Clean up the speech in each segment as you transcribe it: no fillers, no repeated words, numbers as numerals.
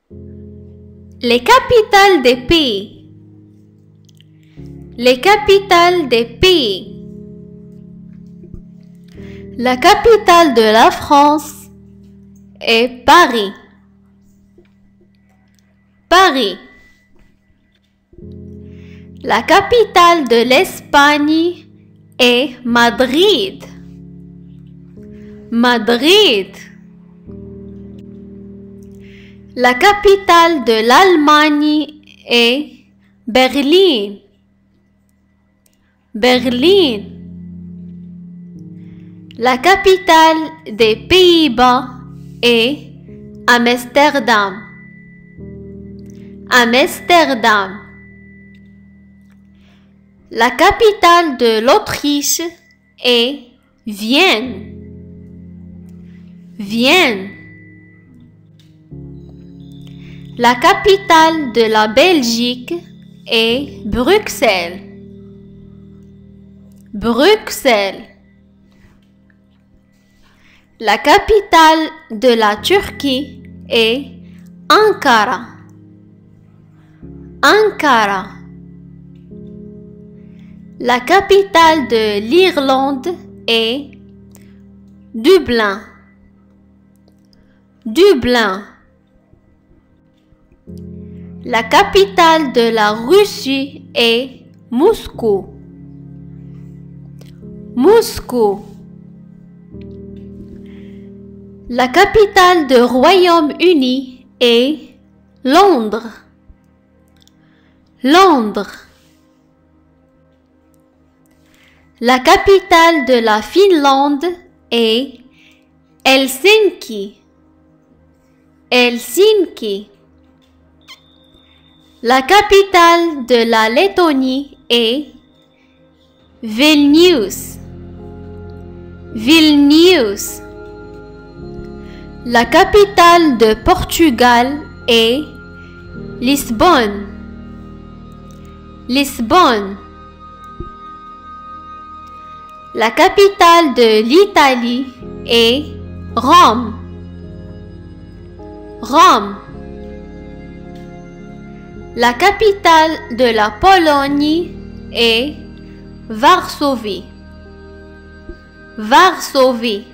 Les capitales des pays. Les capitales des pays. La capitale de la France est Paris. Paris. La capitale de l'Espagne est Madrid. Madrid. La capitale de l'Allemagne est Berlin. Berlin. La capitale des Pays-Bas est Amsterdam. Amsterdam. La capitale de l'Autriche est Vienne. Vienne. La capitale de la Belgique est Bruxelles. Bruxelles. La capitale de la Turquie est Ankara. Ankara. La capitale de l'Irlande est Dublin. Dublin. La capitale de la Russie est Moscou. Moscou. La capitale du Royaume-Uni est Londres. Londres. La capitale de la Finlande est Helsinki. Helsinki. La capitale de la Lettonie est Vilnius. Vilnius. La capitale de Portugal est Lisbonne. Lisbonne. La capitale de l'Italie est Rome. Rome. La capitale de la Pologne est Varsovie. Varsovie.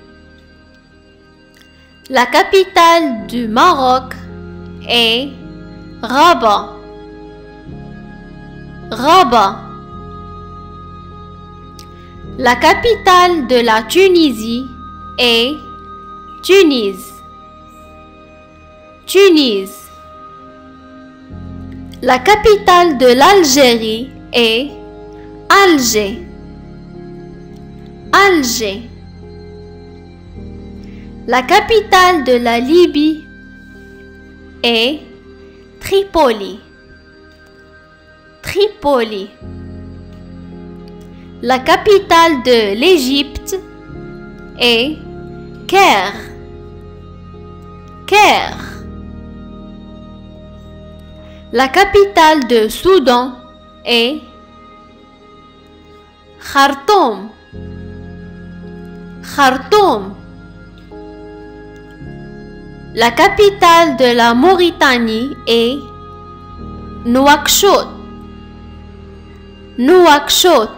La capitale du Maroc est Rabat. Rabat. La capitale de la Tunisie est Tunis. Tunis. La capitale de l'Algérie est Alger. Alger. La capitale de la Libye est Tripoli. Tripoli. La capitale de l'Égypte est Caire. Caire. La capitale de Soudan est Khartoum. Khartoum. La capitale de la Mauritanie est Nouakchott. Nouakchott.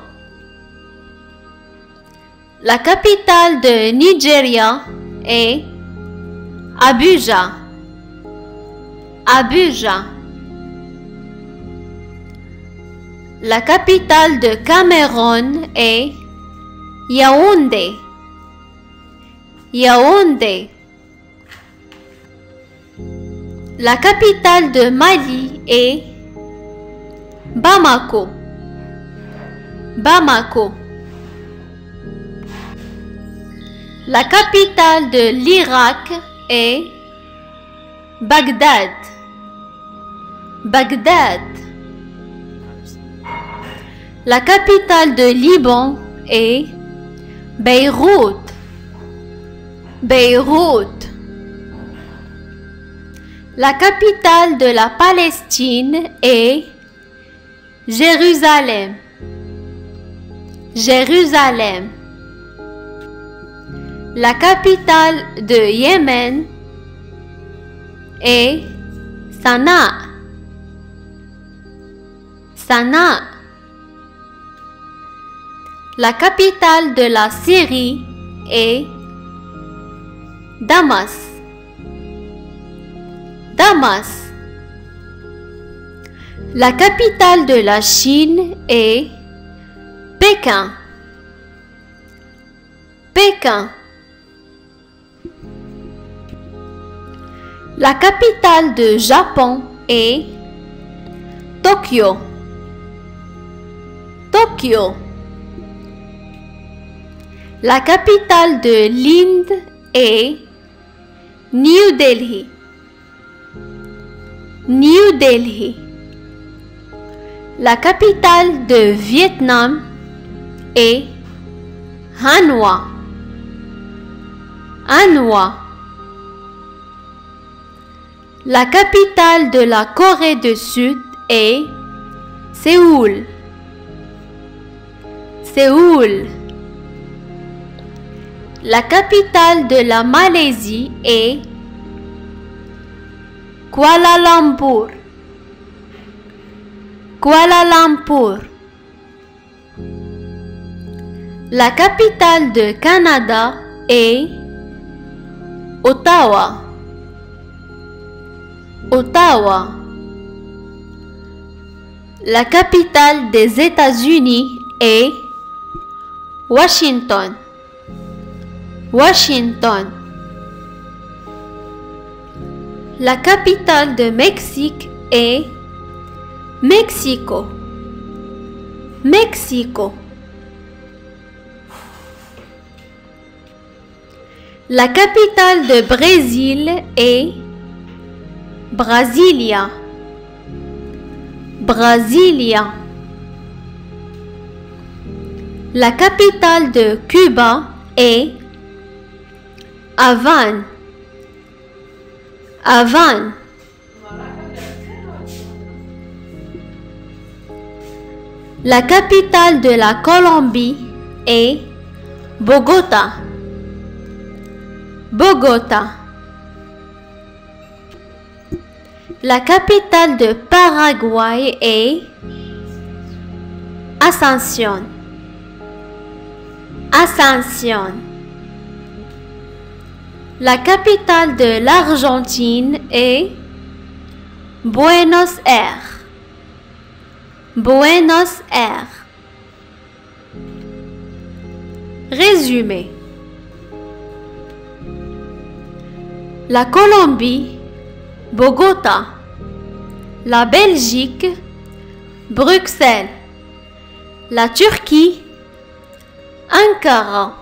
La capitale de Nigeria est Abuja. Abuja. La capitale de Cameroun est Yaoundé. Yaoundé. La capitale de Mali est Bamako. Bamako. La capitale de l'Irak est Bagdad. Bagdad. La capitale de Liban est Beyrouth. Beyrouth. La capitale de la Palestine est Jérusalem. Jérusalem. La capitale de Yémen est Sanaa. Sanaa. La capitale de la Syrie est Damas. Damas. La capitale de la Chine est Pékin. Pékin. La capitale de Japon est Tokyo. Tokyo. La capitale de l'Inde est New Delhi. New Delhi. La capitale de Vietnam est Hanoi. Hanoi. La capitale de la Corée du Sud est Séoul. Séoul. La capitale de la Malaisie est Kuala Lumpur. Kuala Lumpur. La capitale de Canada est Ottawa. Ottawa. La capitale des États-Unis est Washington. Washington. La capitale de Mexique est Mexico. Mexico. La capitale de Brésil est Brasilia. Brasilia. La capitale de Cuba est Havane. Havane. La capitale de la Colombie est Bogota. Bogota. La capitale de Paraguay est Asunción. Asunción. La capitale de l'Argentine est Buenos Aires. Buenos Aires. Résumé. La Colombie, Bogota. La Belgique, Bruxelles. La Turquie, Ankara.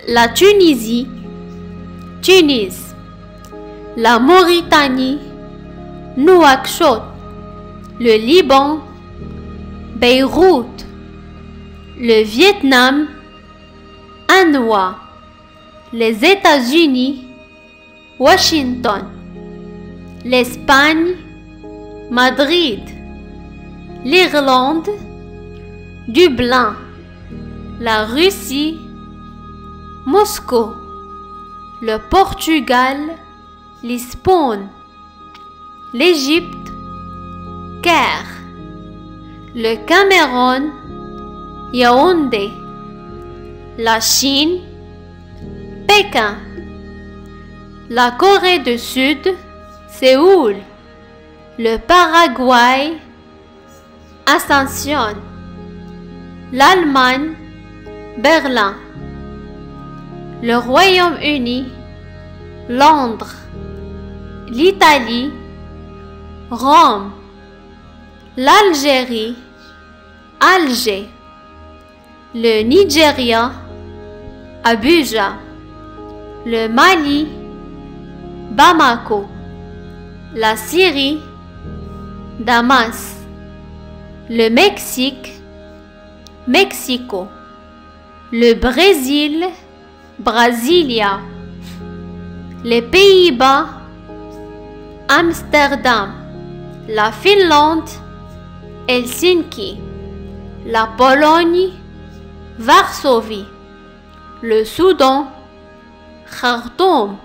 La Tunisie, Tunis. La Mauritanie, Nouakchott. Le Liban, Beyrouth. Le Vietnam, Hanoi. Les États-Unis, Washington. L'Espagne, Madrid. L'Irlande, Dublin. La Russie, Moscou. Le Portugal, Lisbonne. L'Égypte, Caire. Le Cameroun, Yaoundé. La Chine, Pékin. La Corée du Sud, Séoul. Le Paraguay, Asunción. L'Allemagne, Berlin. Le Royaume-Uni, Londres. L'Italie, Rome. L'Algérie, Alger. Le Nigeria, Abuja. Le Mali, Bamako. La Syrie, Damas. Le Mexique, Mexico. Le Brésil, Brasilia. Les Pays-Bas, Amsterdam. La Finlande, Helsinki. La Pologne, Varsovie. Le Soudan, Khartoum.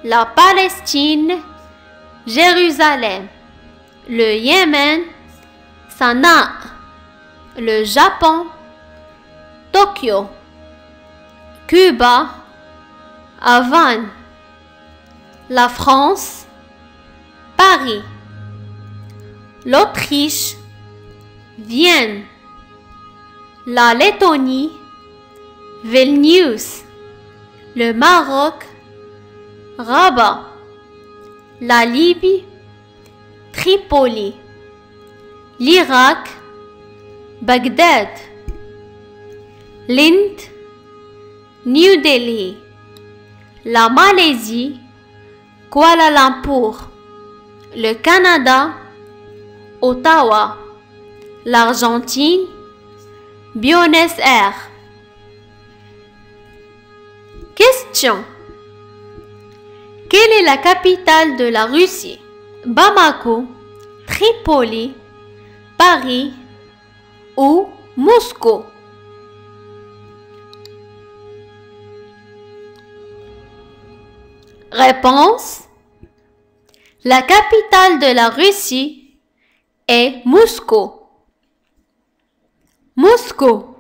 La Palestine, Jérusalem. Le Yémen, Sanaa. Le Japon, Tokyo. Cuba, Havane. La France, Paris. L'Autriche, Vienne. La Lettonie, Vilnius. Le Maroc, Rabat. La Libye, Tripoli. L'Irak, Bagdad. L'Inde, New Delhi. La Malaisie, Kuala Lumpur. Le Canada, Ottawa. L'Argentine, Buenos Aires. Question. Quelle est la capitale de la Russie? Bamako, Tripoli, Paris ou Moscou? Réponse. La capitale de la Russie est Moscou. Moscou.